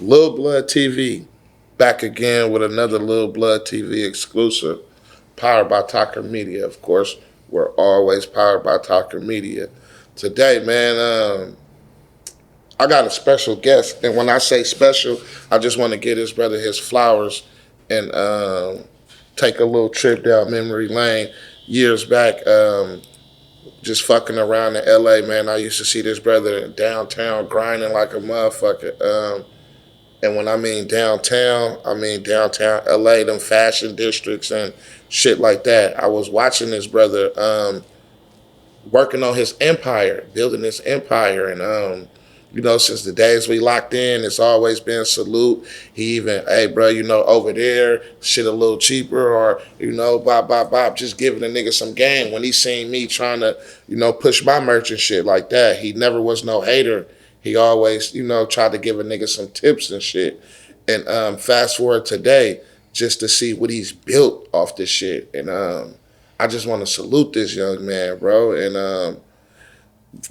Lil Blood TV, back again with another Lil Blood TV exclusive, powered by Talker Media. Of course, we're always powered by Talker Media. Today, man, I got a special guest, and when I say special, I just want to give this brother his flowers and take a little trip down memory lane. Years back, just fucking around in LA, man, I used to see this brother in downtown grinding like a motherfucker. And when I mean downtown LA, them fashion districts and shit like that. I was watching this brother working on his empire, building his empire. And, since the days we locked in, it's always been salute. He even, hey, bro, over there, shit a little cheaper or, bop, just giving a nigga some game when he seen me trying to, push my merch and shit like that. He never was no hater. He always, tried to give a nigga some tips and shit. And fast forward today, just to see what he's built off this shit. And I just want to salute this young man, bro. And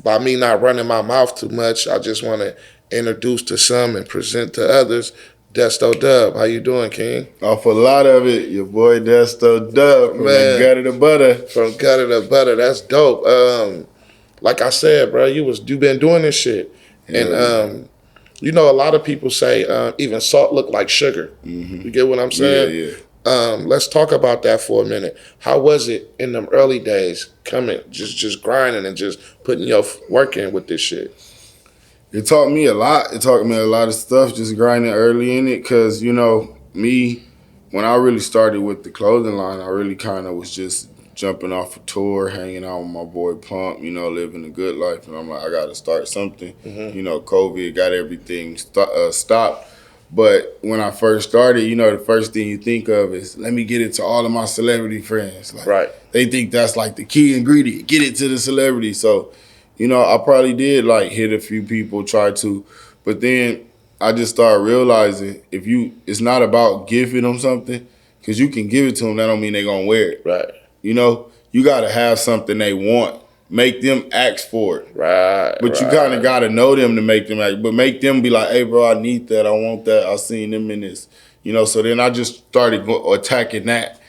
by me not running my mouth too much, I just want to introduce to some and present to others Desto Dub. How you doing, King? Off a lot of it, your boy Desto Dub from the Gutter to Butter. From Gutter to Butter, that's dope. Like I said, bro, you been doing this shit. Yeah. And a lot of people say even salt look like sugar. Mm-hmm. You get what I'm saying? Yeah. Let's talk about that for a minute. How was it in them early days, coming, just grinding and just putting your work in with this shit? It taught me a lot. It taught me a lot of stuff just grinding early in it because, me, when I really started with the clothing line, I really kind of was just jumping off a tour, hanging out with my boy Pump, living a good life. And I'm like, I got to start something. Mm-hmm. COVID got everything stopped. But when I first started, the first thing you think of is, let me get it to all of my celebrity friends. Right. They think that's like the key ingredient, get it to the celebrity. So, I probably did hit a few people, try to. But then I just started realizing it's not about giving them something, because you can give it to them, that don't mean they're going to wear it. Right. You got to have something they want. Make them ask for it. Right. But you kind of got to know them to make them ask. But make them be like, hey, bro, I need that. I want that. I seen them in this. So then I just started attacking that.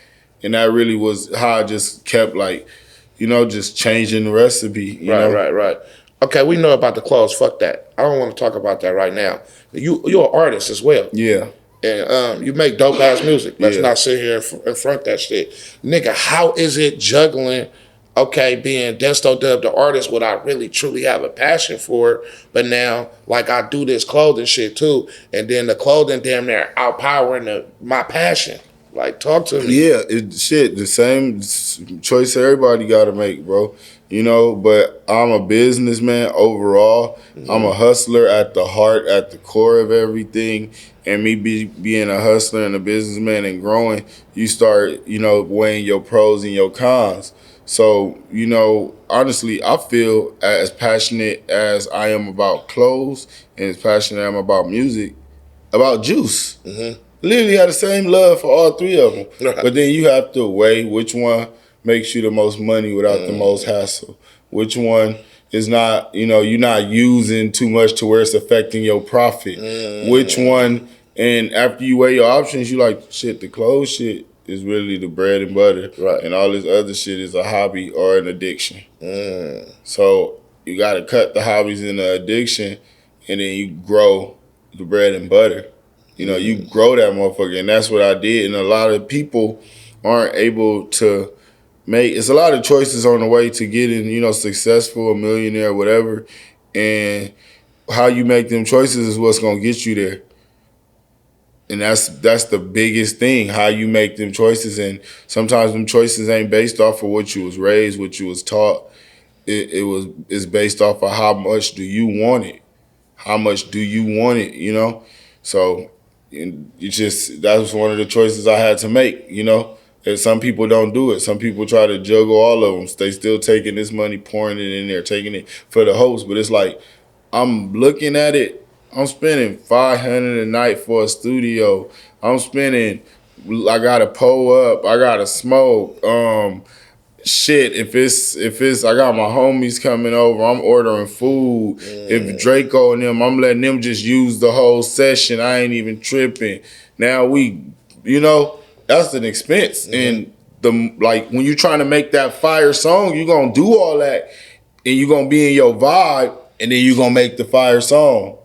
And that really was how I just kept just changing the recipe. Right. Okay, we know about the clothes. Fuck that. I don't want to talk about that right now. You're an artist as well. Yeah. And you make dope ass music. Let's not sit here and front that shit. Nigga, how is it juggling, being Desto Dub the artist, what I really truly have a passion for it, but now, I do this clothing shit too, and then the clothing damn near outpowering my passion. Talk to me. Yeah, the same choice everybody got to make, bro. But I'm a businessman overall. Mm-hmm. I'm a hustler at the heart, at the core of everything. And me being a hustler and a businessman and growing, you start, weighing your pros and your cons. So, honestly, I feel as passionate as I am about clothes and as passionate as I am about music, about Juice. Mm-hmm. Literally have the same love for all three of them. But then you have to weigh which one makes you the most money without the most hassle. Which one is not, you're not using too much to where it's affecting your profit. Which one, and after you weigh your options, you like, shit, the clothes shit is really the bread and butter. Right. And all this other shit is a hobby or an addiction. So you got to cut the hobbies and the addiction, and then you grow the bread and butter. You grow that motherfucker, and that's what I did. And a lot of people aren't able to make. It's a lot of choices on the way to getting, successful, a millionaire, whatever. And how you make them choices is what's gonna get you there. And that's the biggest thing, how you make them choices. And sometimes them choices ain't based off of what you was raised, what you was taught. It's based off of how much do you want it. How much do you want it, So that was one of the choices I had to make, And some people don't do it. Some people try to juggle all of them. They still taking this money, pouring it in there, taking it for the host. But it's like, I'm looking at it, I'm spending $500 a night for a studio. I gotta pull up, I gotta smoke. shit, if it's I got my homies coming over, I'm ordering food. If Draco and them, I'm letting them just use the whole session. I ain't even tripping. Now that's an expense. And when you're trying to make that fire song, you're gonna do all that and you're gonna be in your vibe and then you're gonna make the fire song.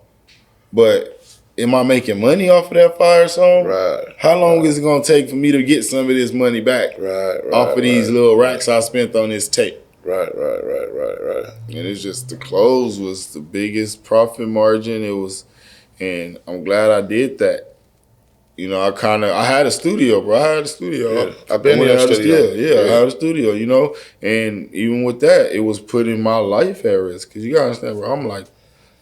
But am I making money off of that fire song? Right. How long is it gonna take for me to get some of this money back? Right. Off of these little racks I spent on this tape. Right. And it's just the clothes was the biggest profit margin. It was, and I'm glad I did that. I had a studio, bro. I had a studio. Yeah. I've been in a studio. I had a studio, And even with that, it was putting my life at risk. Because you got to understand, bro, I'm like,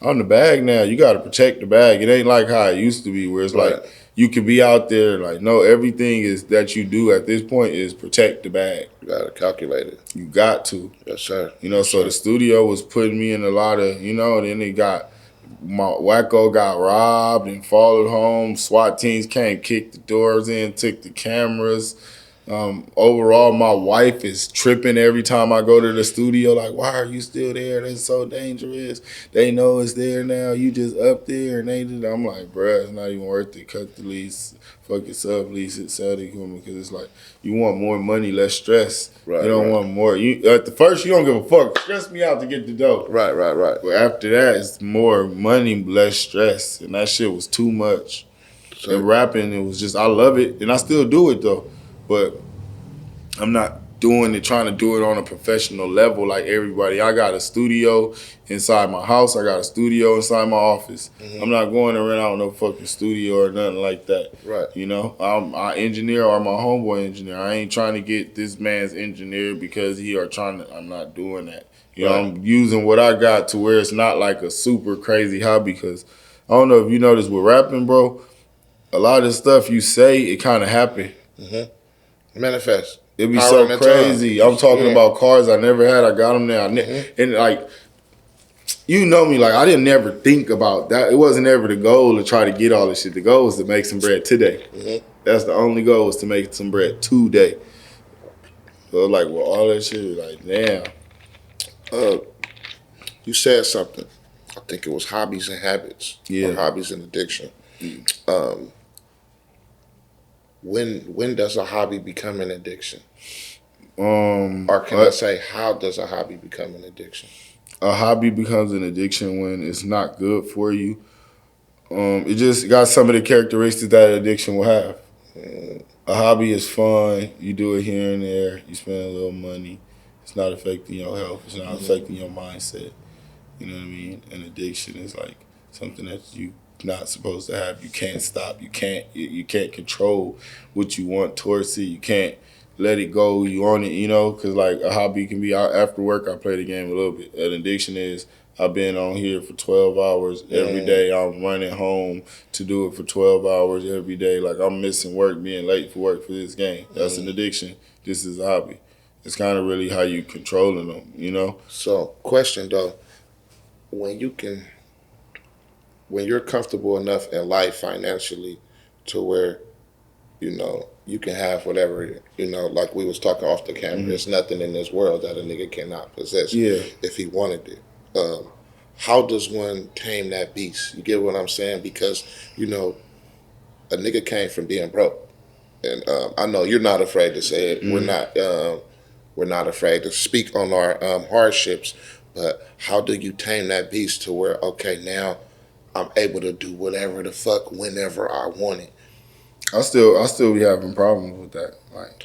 I'm the bag now. You got to protect the bag. It ain't like how it used to be where it's like you can be out there like, no, everything is that you do at this point is protect the bag. You got to calculate it. You got to. Yes, sir. So the studio was putting me in a lot of, then they got, my Wacko got robbed and followed home. SWAT teams came, kicked the doors in, took the cameras. Overall, my wife is tripping every time I go to the studio. Like, why are you still there? That's so dangerous. They know it's there now. You just up there, and I'm like, bruh, it's not even worth it. Cut the lease, fuck it, sublease it, sell the equipment, because it's like you want more money, less stress. Right, you don't want more. At the first, you don't give a fuck. Stress me out to get the dough. Right. But after that, it's more money, less stress, and that shit was too much. So, and rapping, it was just I love it, and I still do it though. But I'm not trying to do it on a professional level like everybody. I got a studio inside my house. I got a studio inside my office. I'm not going around no fucking studio or nothing like that. Right. I engineer or my homeboy engineer. I ain't trying to get this man's engineer because I'm not doing that. I'm using what I got to where it's not like a super crazy hobby, because I don't know if you noticed with rapping, bro, a lot of the stuff you say, it kind of happen. Manifest. It'd be so crazy. I'm talking about cars I never had. I got them now. And like, you know me, like I didn't never think about that. It wasn't ever the goal to try to get all this shit. The goal was to make some bread today. That's the only goal, was to make some bread today. So like, well, all that shit, like, damn. You said something. I think it was hobbies and habits. Yeah. Or hobbies and addiction. When does a hobby become an addiction? Or can I say, how does a hobby become an addiction? A hobby becomes an addiction when it's not good for you. It just got some of the characteristics that addiction will have. A hobby is fun. You do it here and there. You spend a little money. It's not affecting your health. It's not affecting your mindset. You know what I mean? An addiction is like something that you not supposed to have. You can't stop. You can't control what you want towards it. You can't let it go. You on it, because like a hobby can be after work. I play the game a little bit. An addiction is I've been on here for 12 hours every day. I'm running home to do it for 12 hours every day. Like I'm missing work, being late for work for this game. That's an addiction. This is a hobby. It's kind of really how you controlling them, So, question though, when you're comfortable enough in life financially to where, you can have whatever, like we was talking off the camera, there's nothing in this world that a nigga cannot possess if he wanted it. How does one tame that beast? You get what I'm saying? Because, a nigga came from being broke. And I know you're not afraid to say it. We're not afraid to speak on our hardships. But how do you tame that beast to where, okay, now I'm able to do whatever the fuck whenever I want it? I still be having problems with that. Like,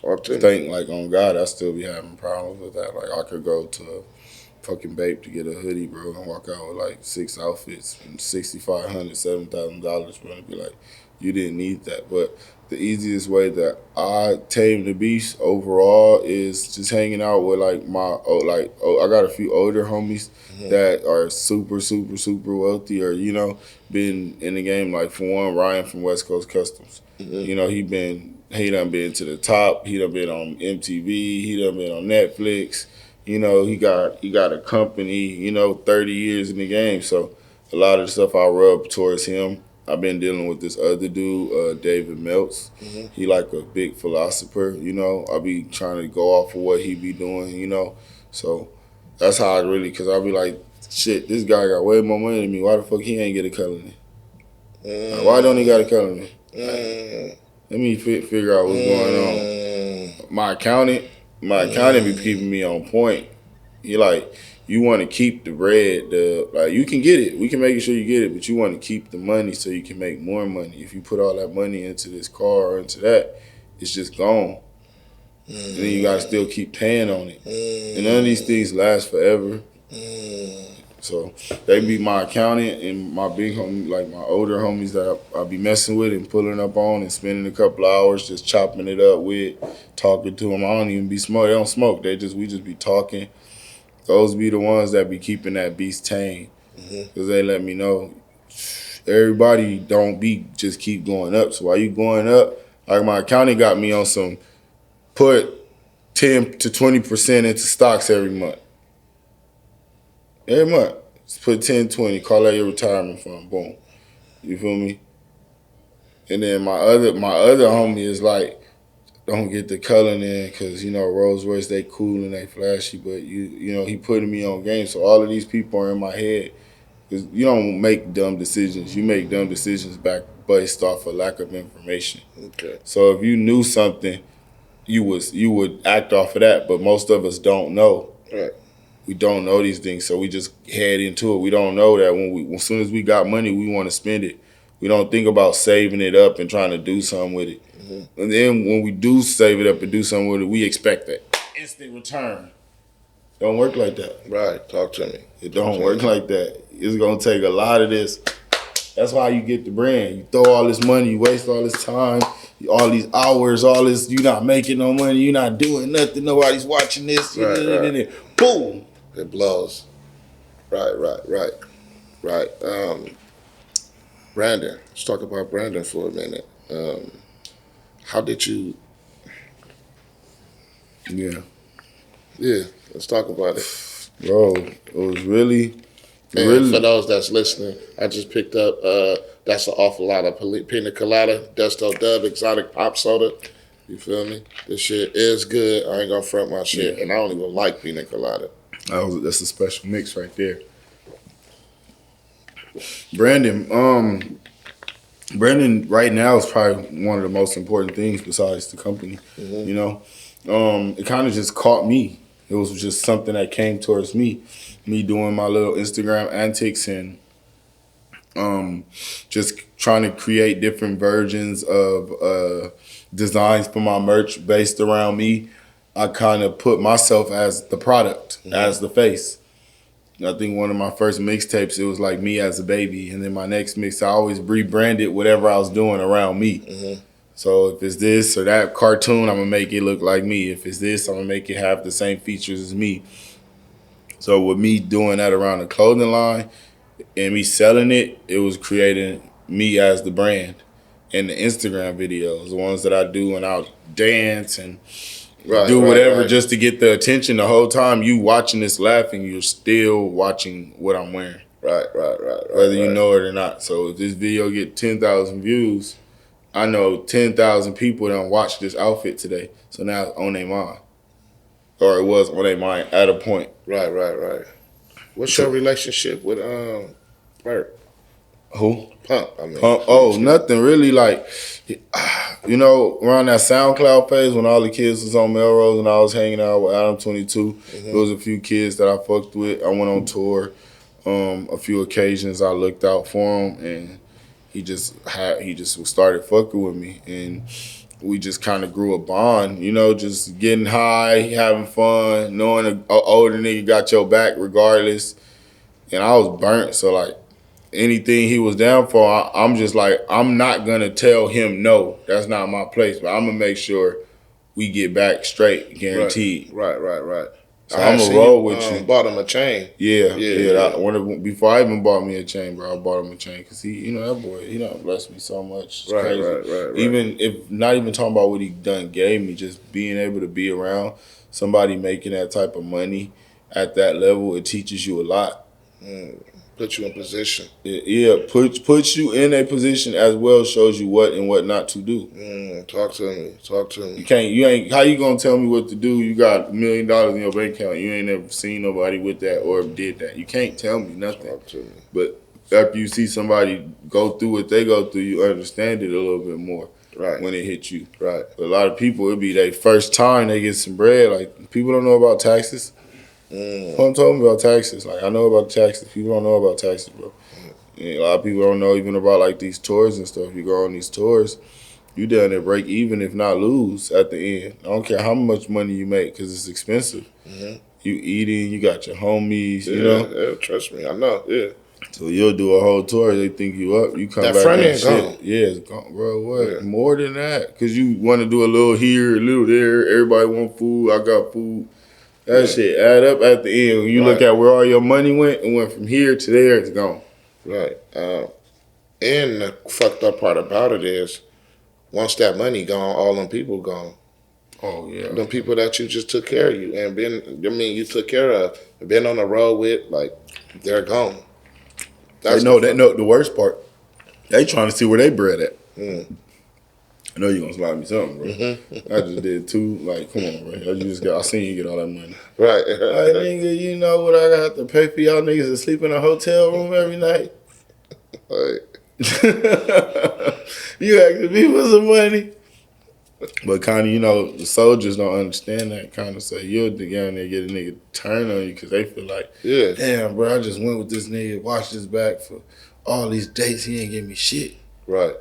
like on God, I still be having problems with that. Like, I could go to a fucking Bape to get a hoodie, bro, and walk out with like 6 outfits and $6,500, $7,000, bro, and be like, you didn't need that. But the easiest way that I tame the beast overall is just hanging out with like I got a few older homies that are super, super, super wealthy, or been in the game. Like for one, Ryan from West Coast Customs. He done been to the top. He done been on MTV. He done been on Netflix. He got a company. 30 years in the game. So a lot of the stuff I rub towards him. I've been dealing with this other dude, David Meltz. Mm-hmm. He like a big philosopher, you know. I be trying to go off of what he be doing, you know. So that's how I really, cause I be like, shit, this guy got way more money than me. Why the fuck he ain't get a colony? Like, why don't he got a colony? Let me figure out what's going on. My accountant be keeping me on point. He like, you want to keep the bread, like you can get it. We can make sure you get it, but you want to keep the money so you can make more money. If you put all that money into this car or into that, it's just gone. And then you gotta still keep paying on it. And none of these things last forever. So they be my accountant and my big homie, like my older homies that I be messing with and pulling up on and spending a couple of hours just chopping it up with, talking to them. I don't even be smoke. They don't smoke. We just be talking. Those be the ones that be keeping that beast tame. Because they let me know everybody don't be just keep going up. So while you going up, like my accountant got me on some put 10 to 20% into stocks every month. Every month. Just put 10, 20, call that your retirement fund. Boom. You feel me? And then my other homie is like, don't get the Cullen in because, you know, Rolls Royce, they cool and they flashy, but, you know, he putting me on game. So all of these people are in my head because you don't make dumb decisions. You make dumb decisions based off of lack of information. Okay. So if you knew something, you would act off of that, but most of us don't know. Right. We don't know these things, so we just head into it. We don't know that as soon as we got money, we want to spend it. We don't think about saving it up and trying to do something with it. And then when we do save it up and do something with it, we expect that instant return. Don't work like that. Right. Talk to me. It don't work like that. It's gonna take a lot of this. That's why you get the brand. You throw all this money, you waste all this time, all these hours, all this. You're not making no money. You're not doing nothing. Nobody's watching this. Right. Boom. It blows. Right. Brandon. Let's talk about Brandon for a minute. How did you? Yeah. Let's talk about it. Bro, it was really. And for those that's listening, I just picked up. That's an awful lot of pina colada, Desto Dub, exotic pop soda. You feel me? This shit is good. I ain't gonna front my shit, and I don't even like pina colada. That's a special mix right there. Brandon right now is probably one of the most important things besides the company. You know, it kind of just caught me. It was just something that came towards me doing my little Instagram antics and just trying to create different versions of designs for my merch based around me. I kind of put myself as the product, as the face. I think one of my first mixtapes, it was like me as a baby. And then my next mix, I always rebranded whatever I was doing around me. So if it's this or that cartoon, I'm going to make it look like me. If it's this, I'm going to make it have the same features as me. So with me doing that around the clothing line and me selling it, it was creating me as the brand. And the Instagram videos, the ones that I do and I'll dance and do whatever just to get the attention. The whole time you watching this laughing, you're still watching what I'm wearing. Right. Whether you know it or not. So if this video get 10,000 views, I know 10,000 people don't watch this outfit today. So now it's on their mind. Or it was on their mind at a point. Right. What's your relationship with Bert? Who? Pump. I mean. Pump. Oh, nothing really. Like, you know, around that SoundCloud phase when all the kids was on Melrose and I was hanging out with Adam 22, there was a few kids that I fucked with. I went on tour. A few occasions I looked out for him and he just started fucking with me and we just kind of grew a bond, you know, just getting high, having fun, knowing an older nigga got your back regardless. And I was burnt, so like anything he was down for, I'm just like, I'm not gonna tell him no. That's not my place, but I'm gonna make sure we get back straight, guaranteed. Right. So I'm gonna roll with you. Bought him a chain. Yeah. Before I even bought me a chain, bro, I bought him a chain because he, you know, that boy, he done blessed me so much. It's crazy. Right. Even if not even talking about what he done gave me, just being able to be around somebody making that type of money at that level, it teaches you a lot. Put you in position. Yeah, put you in a position as well, shows you what and what not to do. Talk to me. Talk to me. You ain't, how you gonna tell me what to do? You got $1 million in your bank account. You ain't never seen nobody with that or did that. You can't tell me nothing. Talk to me. But after you see somebody go through what they go through, you understand it a little bit more. Right. When it hits you. Right. But a lot of people, it'd be their first time they get some bread. Like, people don't know about taxes. I'm talking about taxes. Like, I know about taxes. People don't know about taxes, bro. And a lot of people don't know even about, like, these tours and stuff. You go on these tours, you down there break even, if not lose, at the end. I don't care how much money you make, because it's expensive. You eating, you got your homies, you know? Yeah, trust me, I know, yeah. So you'll do a whole tour, they think you up, you come That back front and end shit. gone. Yeah, it's gone, bro. What? Yeah. More than that. Because you want to do a little here, a little there. Everybody want food. I got food. That shit add up at the end. When you look at where all your money went, it went from here to there, it's gone. Right. And the fucked up part about it is, once that money gone, all them people gone. Oh, yeah. Them people that you just took care of you and you took care of, been on the road with, like, they're gone. They know the worst part. They trying to see where they bread at. I know you gonna slide me something, bro. I just did too. Like, come on, bro. I seen you get all that money. Right. Hey, nigga, you know what I got to pay for y'all niggas to sleep in a hotel room every night? Right. You asking me for some money? But kind of, you know, the soldiers don't understand that kind of. So you'll go down there get a nigga turn on you because they feel like, Yeah. damn, bro, I just went with this nigga, watched his back for all these dates. He ain't give me shit. Right.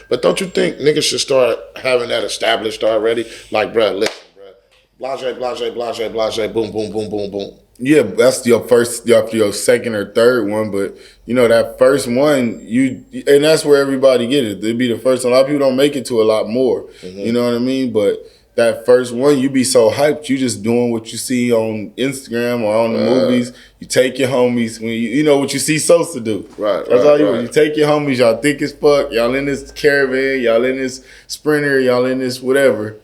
But don't you think niggas should start having that established already? Like, bruh, listen, bruh. Blase, boom, boom, boom, boom, boom. Yeah, that's your second or third one, but you know that first one, and that's where everybody get it. It'd be the first one. A lot of people don't make it to a lot more. You know what I mean? But that first one, you be so hyped. You just doing what you see on Instagram or on the movies. You take your homies when you know what you see Sosa do. Right. That's all you. You take your homies. Y'all thick as fuck. Y'all in this caravan. Y'all in this Sprinter. Y'all in this whatever.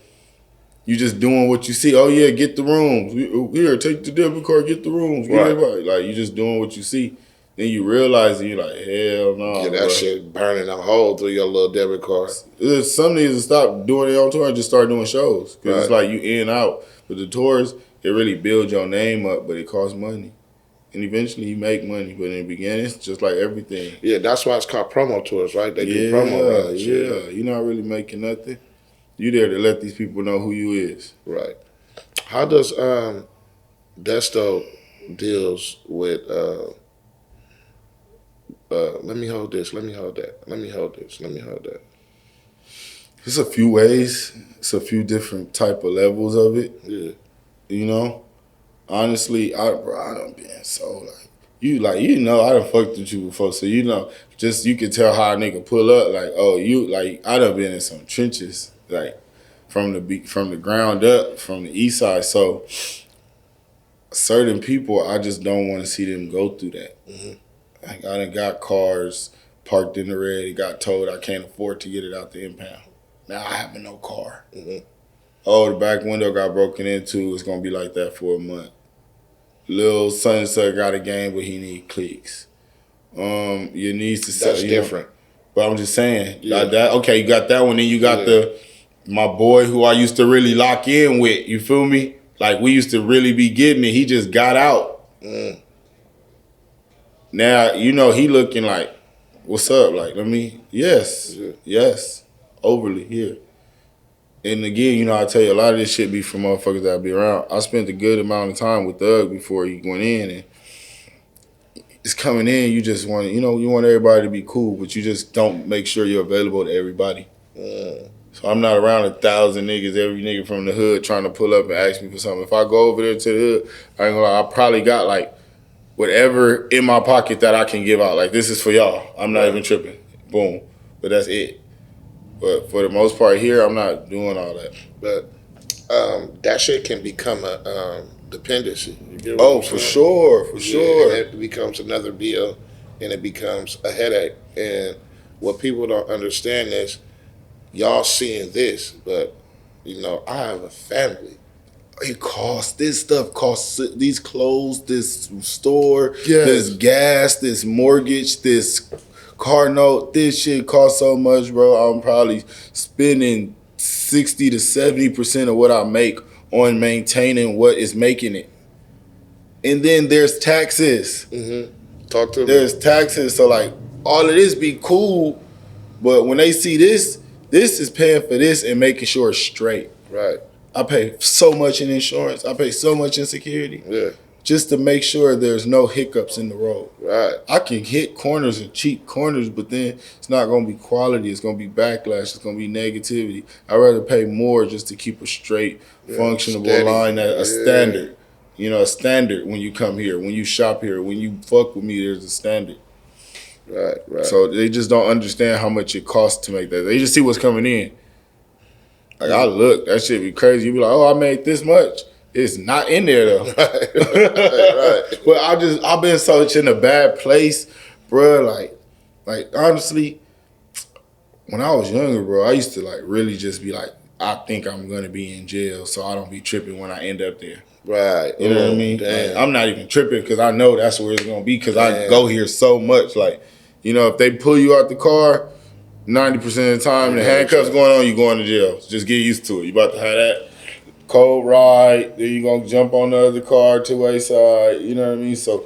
You just doing what you see. Oh yeah, get the rooms. Here, take the debit card, get the rooms. Get everybody. Like, you just doing what you see. Then you realize and you're like, hell no. Yeah, that shit burning a hole through your little debit card. Some niggas stop doing their own tour and just start doing shows. Because it's like you in and out. But the tours, it really builds your name up, but it costs money. And eventually you make money. But in the beginning, it's just like everything. Yeah, that's why it's called promo tours, right? They do promo runs. Yeah, you're not really making nothing. You there to let these people know who you is. Right. How does Desto deals with let me hold this, let me hold that, let me hold this, let me hold that. It's a few ways. It's a few different type of levels of it. Yeah. You know? Honestly, I done been so you know, I done fucked with you before, so you know, just you can tell how a nigga pull up, like, oh, you like I done been in some trenches. Like from the ground up, from the east side. So certain people, I just don't want to see them go through that. Like, I done got cars parked in the red. It got told I can't afford to get it out the impound. Now I have no car. Oh, the back window got broken into. It's gonna be like that for a month. Lil son got a game, but he need clicks. You need to. That's different. But I'm just saying, okay, you got that one. Then you got my boy who I used to really lock in with. You feel me? Like, we used to really be getting it. He just got out. Now, you know, he looking like, what's up? Like, yes, overly here. And again, you know, I tell you, a lot of this shit be from motherfuckers that be around. I spent a good amount of time with Thug before he went in, and it's coming in, you just want, you know, you want everybody to be cool, but you just don't make sure you're available to everybody. So I'm not around 1,000 niggas, every nigga from the hood trying to pull up and ask me for something. If I go over there to the hood, I ain't gonna lie, I probably got like whatever in my pocket that I can give out. Like, this is for y'all. I'm not even tripping. Boom. But that's it. But for the most part here, I'm not doing all that. But that shit can become a dependency. Oh, for sure. And it becomes another bill, and it becomes a headache. And what people don't understand is, y'all seeing this, but, you know, I have a family. it costs, this stuff costs, these clothes, this store, Yes. this gas, this mortgage, this car note, this shit costs so much, bro. I'm probably spending 60 to 70% of what I make on maintaining what is making it. And then there's taxes. Talk to me. There's taxes. So like all of this be cool, but when they see this is paying for this and making sure it's straight. Right. I pay so much in insurance. I pay so much in security. Yeah. Just to make sure there's no hiccups in the road. Right. I can hit corners and cheap corners, but then it's not going to be quality. It's going to be backlash. It's going to be negativity. I'd rather pay more just to keep a straight, functionable steady. line at a standard. You know, a standard when you come here, when you shop here, when you fuck with me, there's a standard. Right. Right. So they just don't understand how much it costs to make that. They just see what's coming in. Like, I look, that shit be crazy. You be like, oh, I made this much. It's not in there, though. right. But I've been such in a bad place, bro. Like honestly, when I was younger, bro, I used to like really just be like, I think I'm gonna be in jail, so I don't be tripping when I end up there. Right. You know what I mean? Damn. Like, I'm not even tripping because I know that's where it's gonna be because I go here so much. Like, you know, if they pull you out the car, 90% of the time, the handcuffs going on, you going to jail. Just get used to it. You about to have that cold ride, then you gonna jump on the other car, two-way side, you know what I mean? So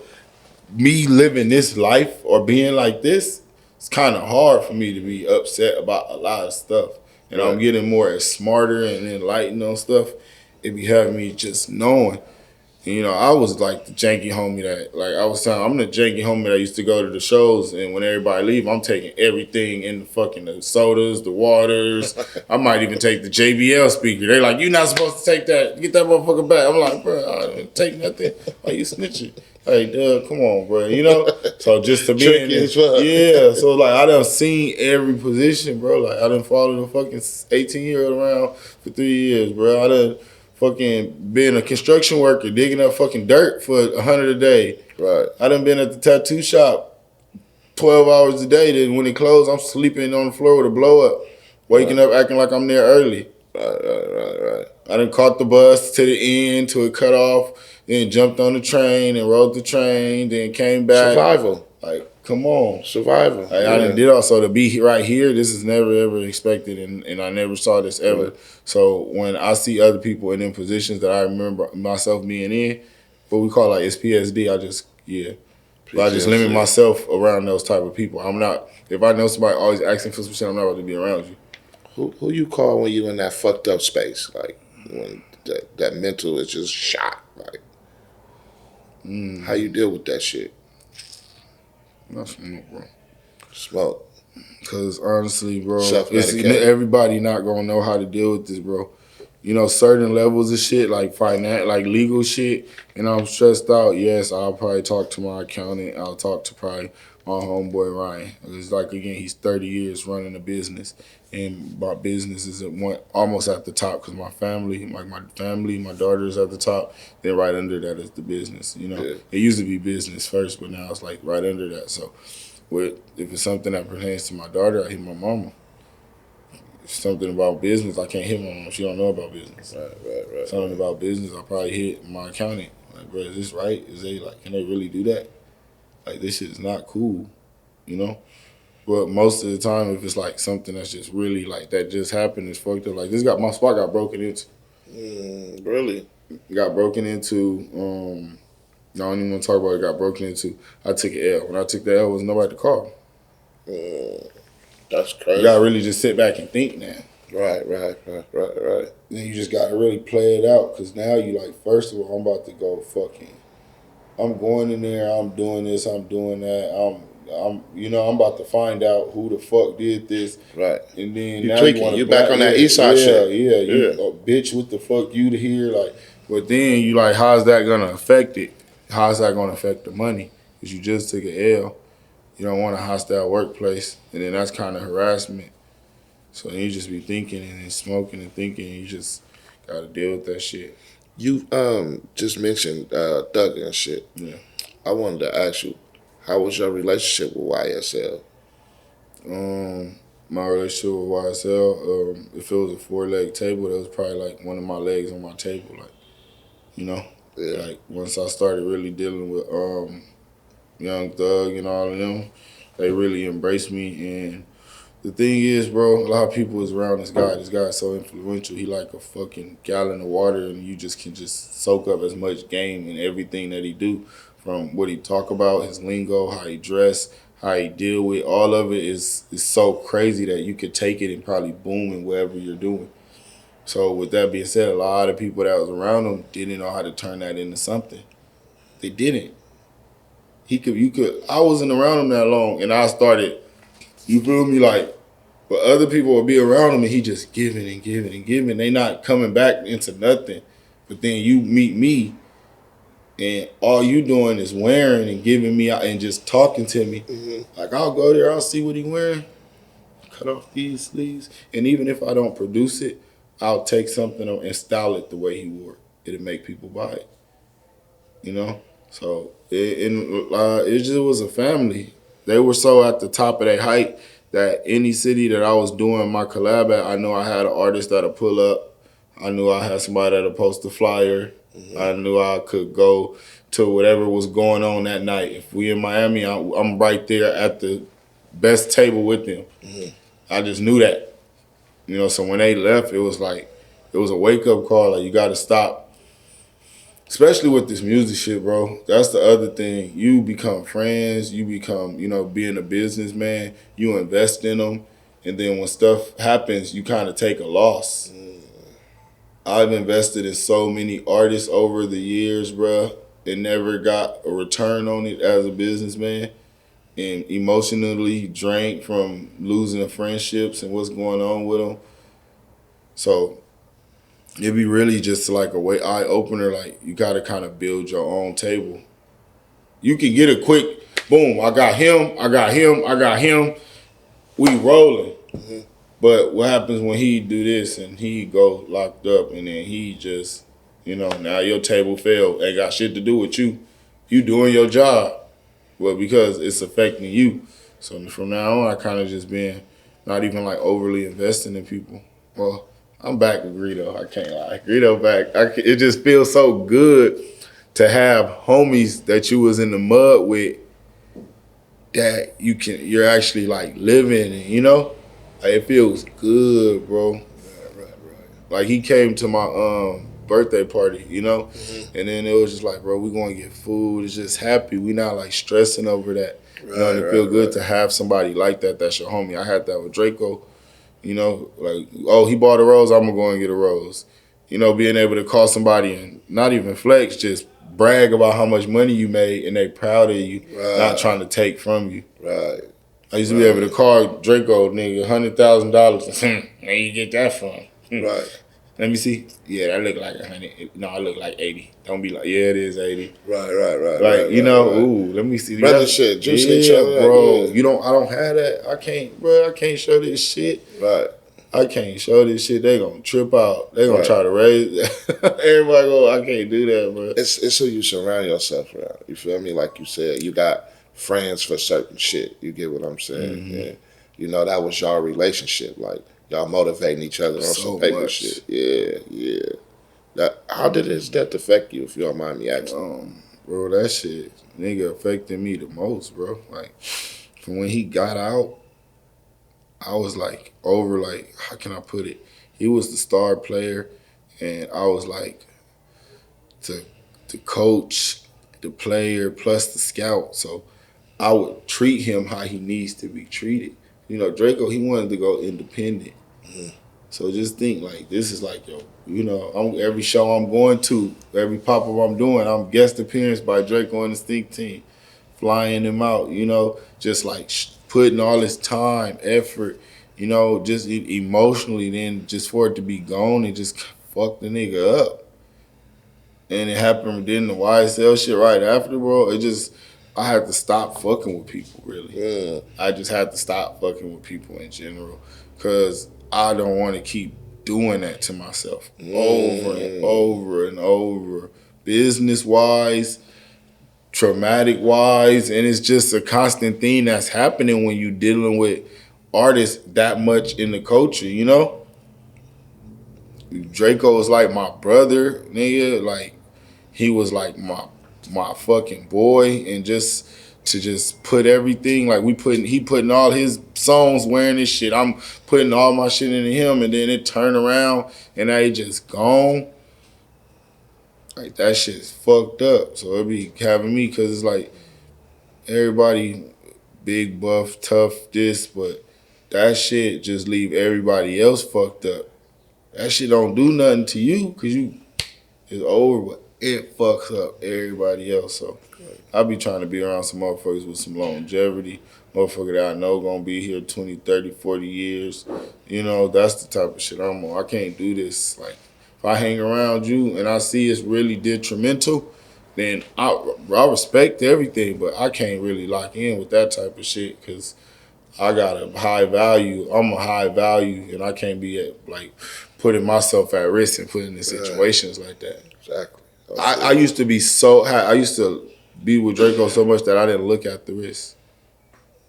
me living this life or being like this, it's kind of hard for me to be upset about a lot of stuff. And I'm getting more smarter and enlightened on stuff. It be having me just knowing. And, you know, I was like the janky homie that, like I was saying, I'm the janky homie that used to go to the shows, and when everybody leave, I'm taking everything in the fucking the sodas, the waters. I might even take the JBL speaker. They like, you're not supposed to take that. Get that motherfucker back. I'm like, bro, I didn't take nothing. Why you snitching? Hey, dude, come on, bro. You know? So just to be in Tricky this, as fuck. yeah. So like I done seen every position, bro. Like I done followed a fucking 18-year-old around for 3 years, bro. I done fucking been a construction worker, digging up fucking dirt for $100 a day. Right. I done been at the tattoo shop 12 hours a day. Then when it closed, I'm sleeping on the floor with a blow up, waking up acting like I'm there early. Right. I done caught the bus to the end till it cut off, then jumped on the train and rode the train, then came back. Survival. Like, come on. Survival. Like, I done did also to be right here. This is never ever expected, and I never saw this ever. Right. So when I see other people in them positions that I remember myself being in, what we call like it's PSD, I just limit myself around those type of people. I'm not. If I know somebody always asking for some shit, I'm not about to be around you. Who you call when you in that fucked up space? Like when that mental is just shot. Like how you deal with that shit? Not smoke, bro. Smoke. Cause honestly, bro, Self-medicate. everybody not gonna know how to deal with this, bro. You know, certain levels of shit, like like legal shit, and I'm stressed out. Yes, I'll probably talk to my accountant. I'll talk to probably my homeboy Ryan. It's like, again, he's 30 years running a business, and my business is almost at the top because my family, my daughter is at the top. Then right under that is the business. You know, It used to be business first, but now it's like right under that. So, if it's something that pertains to my daughter, I hit my mama. Something about business, I can't hit my mom. She don't know about business. Right. Something about business, I probably hit my accountant. Like, bro, is this right? Is they like, can they really do that? Like, this shit is not cool, you know? But most of the time, if it's like something that's just really like that just happened, it's fucked up. Like my spot got broken into. Really? Got broken into. I don't even want to talk about it. Got broken into. I took an L. When I took the L, there was nobody to call. That's crazy. You gotta really just sit back and think now. Right. Then you just gotta really play it out, because now you like, first of all, I'm about to go fucking. I'm going in there. I'm doing this. I'm doing that. I'm about to find out who the fuck did this. Right. And then You now tweaking. You back on that east side shit. Yeah. You bitch, what the fuck you to hear? Like, but then you like, how's that gonna affect it? How's that gonna affect the money? Because you just took an L. You don't want a hostile workplace, and then that's kind of harassment. So you just be thinking and then smoking and thinking, and you just gotta deal with that shit. You just mentioned Doug and shit. Yeah. I wanted to ask you, how was your relationship with YSL? My relationship with YSL, if it was a 4-leg table, that was probably like one of my legs on my table. Like, You know, Yeah. like once I started really dealing with Young Thug and all of them, they really embraced me. And the thing is, bro, a lot of people is around this guy. This guy's so influential. He like a fucking gallon of water, and you just can just soak up as much game in everything that he do, from what he talk about, his lingo, how he dress, how he deal with. All of it is so crazy that you could take it and probably boom in whatever you're doing. So with that being said, a lot of people that was around him didn't know how to turn that into something. They didn't. I wasn't around him that long, and I started, you feel me, like, but other people would be around him and he just giving and giving and giving. They not coming back into nothing. But then you meet me and all you doing is wearing and giving me out and just talking to me. Mm-hmm. Like, I'll go there, I'll see what he wearing, cut off these sleeves. And even if I don't produce it, I'll take something and style it the way he wore it. It'll make people buy it. You know? So it just was a family. They were so at the top of their height that any city that I was doing my collab at, I knew I had an artist that'll pull up. I knew I had somebody that'll post a flyer. Mm-hmm. I knew I could go to whatever was going on that night. If we in Miami, I'm right there at the best table with them. Mm-hmm. I just knew that. You know, so when they left, it was like, it was a wake-up call. Like, you got to stop. Especially with this music shit, bro. That's the other thing. You become friends. You become, being a businessman. You invest in them. And then when stuff happens, you kind of take a loss. I've invested in so many artists over the years, bro, and never got a return on it as a businessman. And emotionally drained from losing friendships and what's going on with them. So it'd be really just like a eye opener. Like, you gotta kind of build your own table. You can get a quick boom. I got him. I got him. I got him. We rolling. Mm-hmm. But what happens when he do this and he go locked up and then he just, now your table failed. Ain't got shit to do with you. You doing your job, but because it's affecting you. So from now on, I kind of just been not even like overly investing in people. Well, I'm back with Greedo. I can't lie. Greedo back. It just feels so good to have homies that you was in the mud with that you're actually like living and, like, it feels good, bro. Right. Like, he came to my birthday party, mm-hmm. And then it was just like, bro, we going to get food. It's just happy. We not like stressing over that. And it feel good to have somebody like that that's your homie. I had that with Draco. Like, oh, he bought a rose, I'm going to go and get a rose. Being able to call somebody and not even flex, just brag about how much money you made and they proud of you, not trying to take from you. Right. I used to be able to call Draco, nigga, $100,000. Where you get that from? Right. Let me see. Yeah, that look like 100. No, I look like 80. Don't be like, yeah, it is 80. Right. Like, right. Ooh, let me see. Brother shit, juicing each other. Bro. Yeah. I don't have that. I can't show this shit. Right. I can't show this shit. They gonna trip out. They gonna try to raise everybody go, I can't do that, bro. It's who you surround yourself around. You feel me? Like you said, you got friends for certain shit. You get what I'm saying? Mm-hmm. And, that was y'all relationship. Like, y'all motivating each other on some paper shit. Yeah. How did his death affect you, if you don't mind me asking? Bro, that shit, nigga, affected me the most, bro. Like, from when he got out, I was like, how can I put it? He was the star player, and I was like the coach, the player, plus the scout. So I would treat him how he needs to be treated. Draco, he wanted to go independent. Mm-hmm. So just think, like, this is like, every show I'm going to, every pop-up I'm doing, I'm guest appearance by Draco and the Stink Team, flying him out, just like putting all his time, effort, just emotionally, then just for it to be gone and just fuck the nigga up. And it happened then the YSL shit right after, bro. I had to stop fucking with people, really. Yeah. I just had to stop fucking with people in general because I don't want to keep doing that to myself over and over and over, business-wise, traumatic-wise, and it's just a constant thing that's happening when you're dealing with artists that much in the culture, Draco is like my brother, nigga. Like, he was like my fucking boy, and just to just put everything like he putting all his songs wearing this shit. I'm putting all my shit into him, and then it turned around and now he just gone. Like that shit's fucked up. So it be having me because it's like everybody big, buff, tough, this, but that shit just leave everybody else fucked up. That shit don't do nothing to you because it's over, but it fucks up everybody else. So I be trying to be around some motherfuckers with some longevity, motherfucker that I know gonna be here 20, 30, 40 years. You know, that's the type of shit I'm on. I can't do this. Like, if I hang around you and I see it's really detrimental, then I respect everything, but I can't really lock in with that type of shit because I got a high value. I'm a high value, and I can't be like putting myself at risk and putting in situations like that. Exactly. I used to be so high. I used to be with Draco so much that I didn't look at the risk.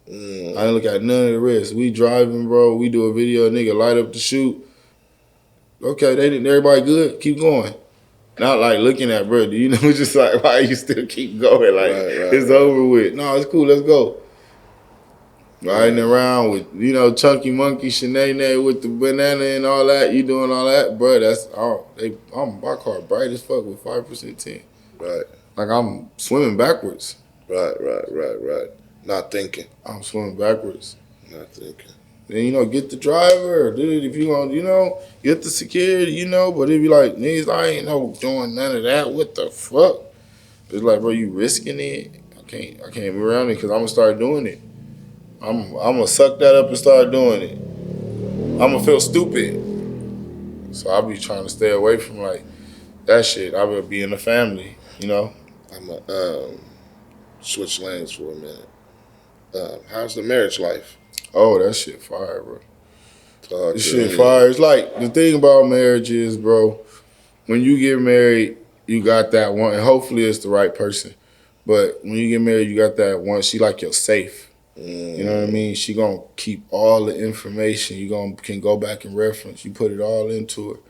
I didn't look at none of the risks. We driving, bro. We do a video, nigga light up the shoot. Okay, everybody good. Keep going. Not like looking at, bro, you know, just like, why you still keep going? Like, it's over with. No, it's cool, let's go. Riding around with, you know, Chunky Monkey, Shanae with the banana and all that, you doing all that, bro, that's all. My car bright as fuck with 5% tint. Right. Like, I'm swimming backwards. Right. Not thinking. I'm swimming backwards. Not thinking. Then, you know, get the driver, dude. If you want, you know, get the security, you know. But if you like, niggas, I ain't no doing none of that. What the fuck? It's like, bro, you risking it. I can't be around it because I'm gonna start doing it. I'm gonna suck that up and start doing it. I'm gonna feel stupid. So I'll be trying to stay away from like that shit. I would be in the family, you know. I'm gonna switch lanes for a minute. How's the marriage life? Oh, that shit fire, bro. This shit me. fire. It's like, the thing about marriage is, bro, when you get married, you got that one, and hopefully it's the right person. But when you get married, you got that one, she like your safe. You know what I mean? She gonna keep all the information. You can go back and reference. You put it all into her.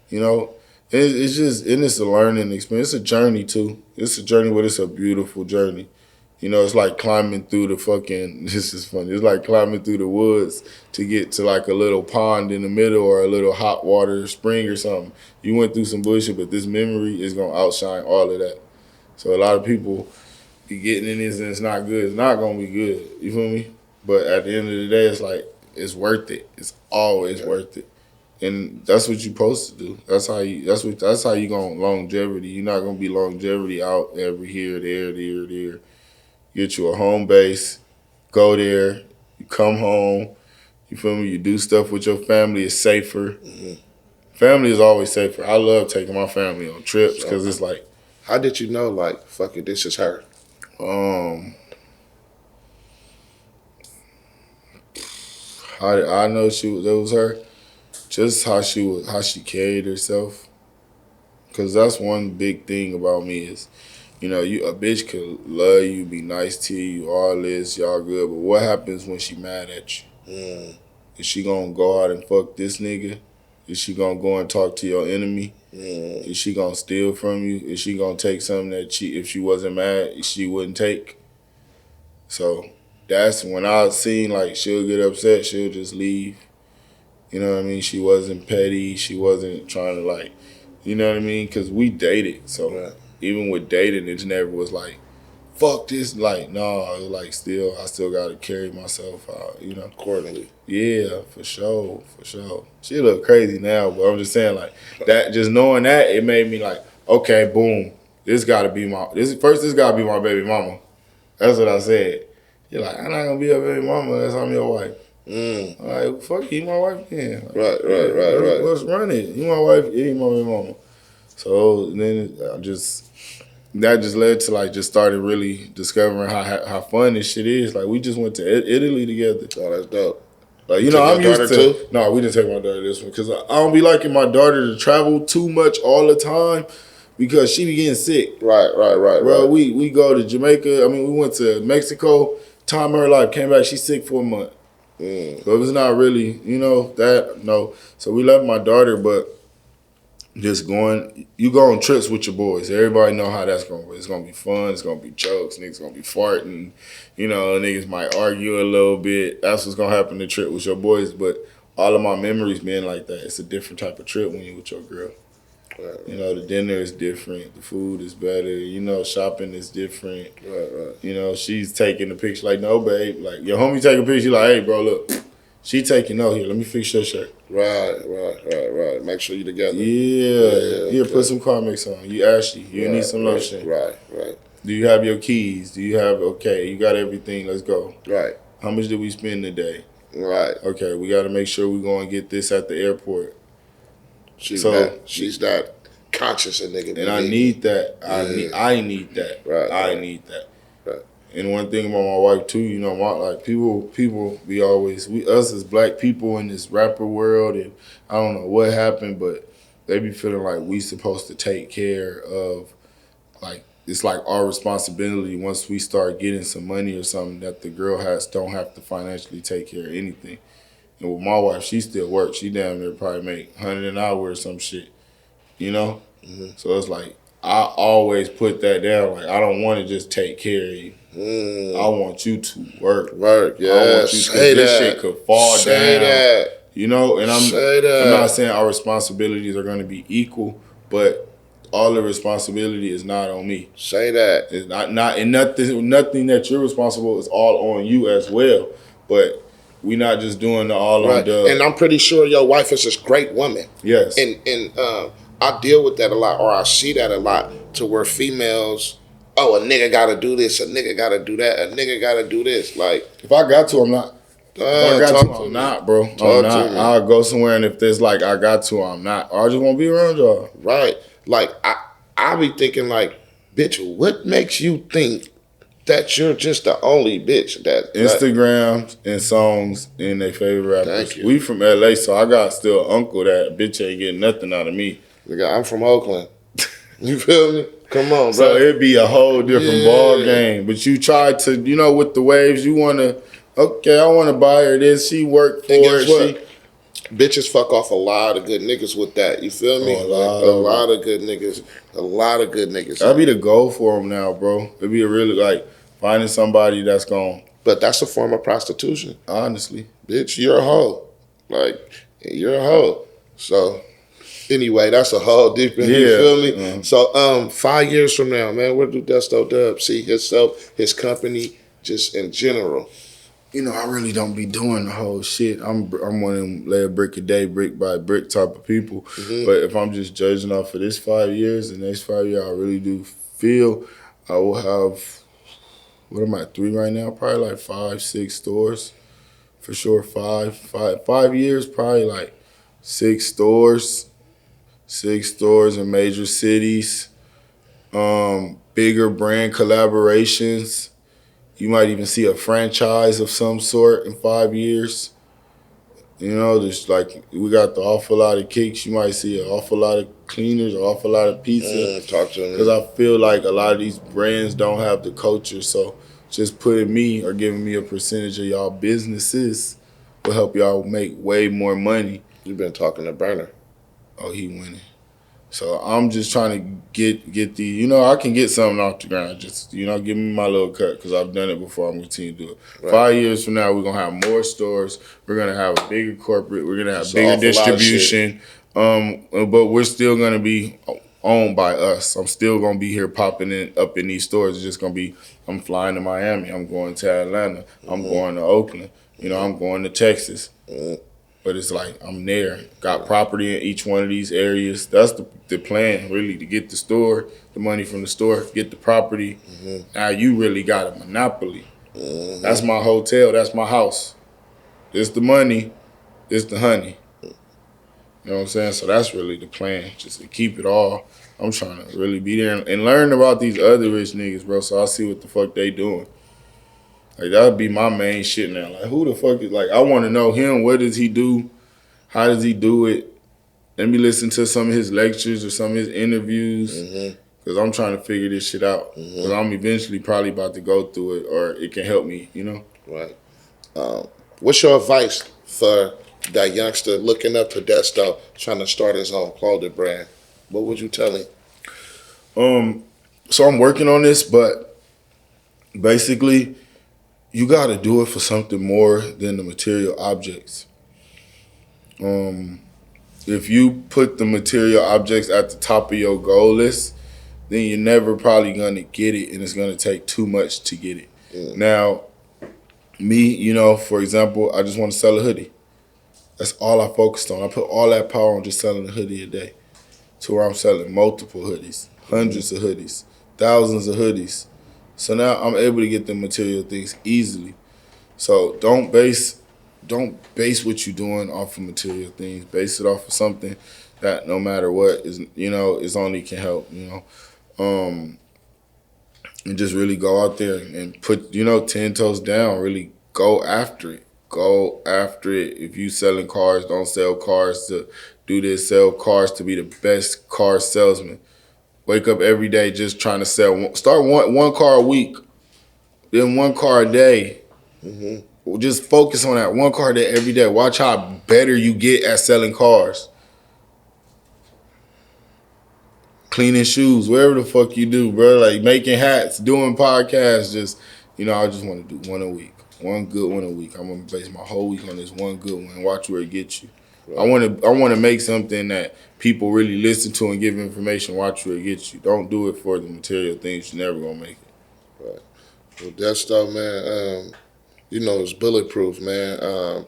You know? It's just, and it's a learning experience. It's a journey, too. It's a journey, but it's a beautiful journey. You know, it's like climbing through the fucking, this is funny, it's like climbing through the woods to get to like a little pond in the middle or a little hot water spring or something. You went through some bullshit, but this memory is going to outshine all of that. So a lot of people be getting in this and it's not good. It's not going to be good. You feel me? But at the end of the day, it's like, it's worth it. It's always worth it. And that's what you're supposed to do. That's how you going longevity. You're not going to be longevity out every here, there. Get you a home base, go there, you come home, you feel me? You do stuff with your family, it's safer. Family is always safer. I love taking my family on trips because it's like. How did you know, like, fuck it, this is her? I know that was her. Just how she carried herself. Because that's one big thing about me is, you know, a bitch could love you, be nice to you, all this, y'all good, but what happens when she mad at you? Is she gonna go out and fuck this nigga? Is she gonna go and talk to your enemy? Is she gonna steal from you? Is she gonna take something that if she wasn't mad, she wouldn't take? So that's when I seen like she'll get upset, she'll just leave. You know what I mean? She wasn't petty, she wasn't trying to like, you know what I mean? Because we dated, so. Right. Even with dating, it never was like, fuck this. Like, no, I was like, I still got to carry myself out, you know? Accordingly. Yeah, for sure. She look crazy now, but I'm just saying, like, that, just knowing that, it made me like, okay, boom, this got to be my baby mama. That's what I said. You're like, I'm not going to be your baby mama unless I'm your wife. I'm like, fuck you, my wife then. Like, Right. Let's run it. You my wife, you my baby mama. So then that just led to like just started really discovering how fun this shit is. Like we just went to Italy together. Oh, that's dope. Like you know, I'm used to. Too? No, we didn't take my daughter this one because I don't be liking my daughter to travel too much all the time because she be getting sick. Right. Bro, we go to Jamaica. I mean, we went to Mexico. Time of her life came back. She's sick for a month. So it was not really, you know, that no. So we left my daughter, but just going, you go on trips with your boys. Everybody know how that's going to be. It's going to be fun. It's going to be jokes. Niggas going to be farting. You know, niggas might argue a little bit. That's what's going to happen to trip with your boys. But all of my memories being like that, it's a different type of trip when you with your girl. Right. You know, the dinner is different. The food is better. You know, shopping is different. Right. You know, she's taking the picture like, no, babe. Like, your homie take a picture, you like, hey, bro, look. She taking, no, here, let me fix your shirt. Right. Make sure you together. Yeah. Put some car mix on. You ashy. You need some lotion. Right. Do you have your keys? Do you have, okay, you got everything. Let's go. Right. How much did we spend today? Right. Okay, we got to make sure we go and get this at the airport. She's not conscious of nigga. And I need that. I need that. Right. I need that. Right. And one thing about my wife too, you know, people be always, us as black people in this rapper world, and I don't know what happened, but they be feeling like we supposed to take care of, like, it's like our responsibility once we start getting some money or something that the girl don't have to financially take care of anything. And with my wife, she still works. She damn near probably make $100 an hour or some shit, you know? Mm-hmm. So it's like, I always put that down. Like, I don't want to just take care of you. I want you to work. Yeah. I want you to, this shit could fall down. That. You know, and I'm not saying our responsibilities are going to be equal, but all the responsibility is not on me. Say that. It's not and nothing that you're responsible is all on you as well. But we not just doing the all on Doug. And I'm pretty sure your wife is this great woman. Yes. And I deal with that a lot, or I see that a lot, to where females, oh, a nigga gotta do this, a nigga gotta do that, a nigga gotta do this. Like, if I got to, I'm not. If I got to, I'm not, bro. I'm not. I'll go somewhere, and if there's like I got to, I'm not. Or I just won't be around y'all. Right. Like, I be thinking like, bitch, what makes you think that you're just the only bitch that Instagram and songs and their favorite rappers. Thank you. We from LA, so I got still an uncle that bitch ain't getting nothing out of me. Nigga, I'm from Oakland. You feel me? Come on, bro. So it'd be a whole different ball game. But you try to, you know, with the waves, you want to, okay, I want to buy her this. She worked for it. Bitches fuck off a lot of good niggas with that. You feel me? A lot of good niggas. A lot of good niggas. That'd be the goal for them now, bro. It'd be a really, like, finding somebody that's going. But that's a form of prostitution. Honestly. Bitch, you're a hoe. Like, you're a hoe. So, anyway, that's a whole different, you feel me? Mm-hmm. So, 5 years from now, man, where do Dusto Dub see himself, his company, just in general? You know, I really don't be doing the whole shit. I'm one of them lay a brick a day, brick by brick type of people. Mm-hmm. But if I'm just judging off of this 5 years, the next 5 years, I really do feel I will have, what am I, 3 right now? Probably like 5, 6 stores. For sure, 5 years, probably like 6 stores. 6 stores in major cities. Bigger brand collaborations. You might even see a franchise of some sort in 5 years. You know, there's like, we got the awful lot of kicks. You might see an awful lot of cleaners, an awful lot of pizza. Talk to me. Because I feel like a lot of these brands don't have the culture. So just putting me or giving me a percentage of y'all businesses will help y'all make way more money. You've been talking to Burner. Oh, he winning. So I'm just trying to get the, you know, I can get something off the ground. Just, you know, give me my little cut because I've done it before. I'm going to continue to do it. Right. 5 years from now, we're going to have more stores. We're going to have a bigger corporate. We're going to have bigger distribution. But we're still going to be owned by us. I'm still going to be here popping up in these stores. It's just going to be, I'm flying to Miami. I'm going to Atlanta. I'm going to Oakland. You know, I'm going to Texas. But it's like, I'm there. Got property in each one of these areas. That's the plan, really, to get the store, the money from the store, get the property. Mm-hmm. Now you really got a monopoly. Mm-hmm. That's my hotel. That's my house. It's the money. It's the honey. You know what I'm saying? So that's really the plan, just to keep it all. I'm trying to really be there and learn about these other rich niggas, bro, so I see what the fuck they doing. Like, that would be my main shit now. Like, who the fuck is, like, I want to know him. What does he do? How does he do it? Let me listen to some of his lectures or some of his interviews. Because I'm trying to figure this shit out. Because I'm eventually probably about to go through it, or it can help me, you know? Right. What's your advice for that youngster looking up to Dusto, trying to start his own clothing brand? What would you tell him? So I'm working on this, but basically, you got to do it for something more than the material objects. If you put the material objects at the top of your goal list, then you're never probably going to get it, and it's going to take too much to get it. Mm. Now, me, for example, I just want to sell a hoodie. That's all I focused on. I put all that power on just selling a hoodie a day, to where I'm selling multiple hoodies, hundreds of hoodies, thousands of hoodies. So now I'm able to get the material things easily. So don't base what you're doing off of material things. Base it off of something that no matter what is only can help, and just really go out there and put, 10 toes down, really go after it. Go after it. If you selling cars, don't sell cars to do this, sell cars to be the best car salesman. Wake up every day just trying to sell. Start one car a week, then one car a day. Mm-hmm. Just focus on that one car a day every day. Watch how better you get at selling cars. Cleaning shoes, whatever the fuck you do, bro. Like making hats, doing podcasts. I just want to do one a week. One good one a week. I'm gonna base my whole week on this one good one and watch where it gets you. Right. I want to make something that people really listen to and give information. Watch where it gets you. Don't do it for the material things. You're never gonna make it. Right. Well, that's stuff, man. It's bulletproof, man.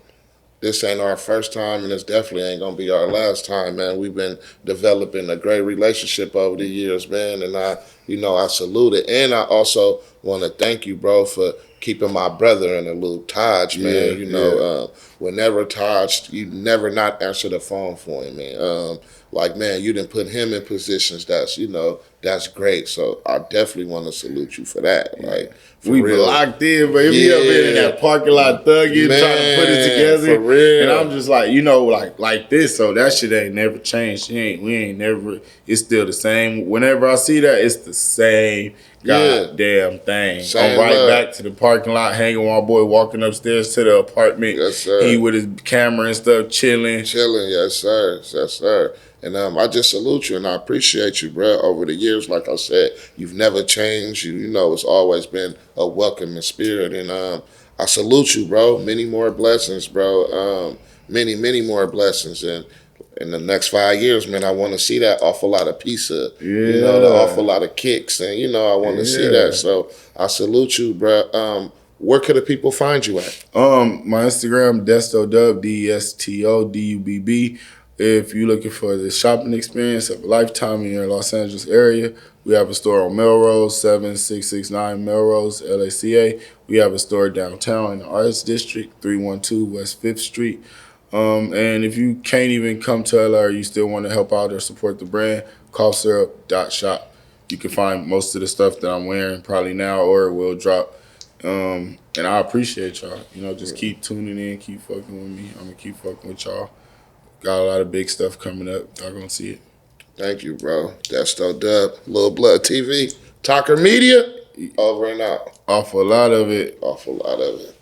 This ain't our first time, and this definitely ain't gonna be our last time, man. We've been developing a great relationship over the years, man, and I salute it, and I also want to thank you, bro, for keeping my brother in the loop, Taj, man. Whenever Taj, you never not answer the phone for him, man. You didn't put him in positions that's great. So I definitely want to salute you for that. Like, we real. Locked in, but he up in that parking lot thugging, trying to put it together. For real. And I'm just like this. So that shit ain't never changed. We ain't never. It's still the same. Whenever I see that, it's the same goddamn thing. Same I'm right love. back to the parking lot, hanging with my boy, walking upstairs to the apartment. Yes, sir. He with his camera and stuff, chilling. Yes, sir. Yes, sir. And I just salute you and I appreciate you, bro. Over the years, like I said, you've never changed. It's always been a welcoming spirit. And I salute you, bro. Many more blessings, bro. Many, many more blessings. And in the next 5 years, man, I want to see that awful lot of pizza. Yeah. The awful lot of kicks. And, I want to see that. So I salute you, bro. Where could the people find you at? My Instagram, DestoDub, DestoDubb. If you're looking for the shopping experience of a lifetime in your Los Angeles area, we have a store on Melrose, 7669 Melrose, LACA. We have a store downtown in the Arts District, 312 West 5th Street. And if you can't even come to LA or you still want to help out or support the brand, coughsyrup.shop. You can find most of the stuff that I'm wearing probably now or it will drop. And I appreciate y'all. Just keep tuning in, keep fucking with me. I'm going to keep fucking with y'all. Got a lot of big stuff coming up. Y'all gonna see it. Thank you, bro. DestoDub, Lil Blood TV, Talker Media, over and out. Awful lot of it. Awful lot of it.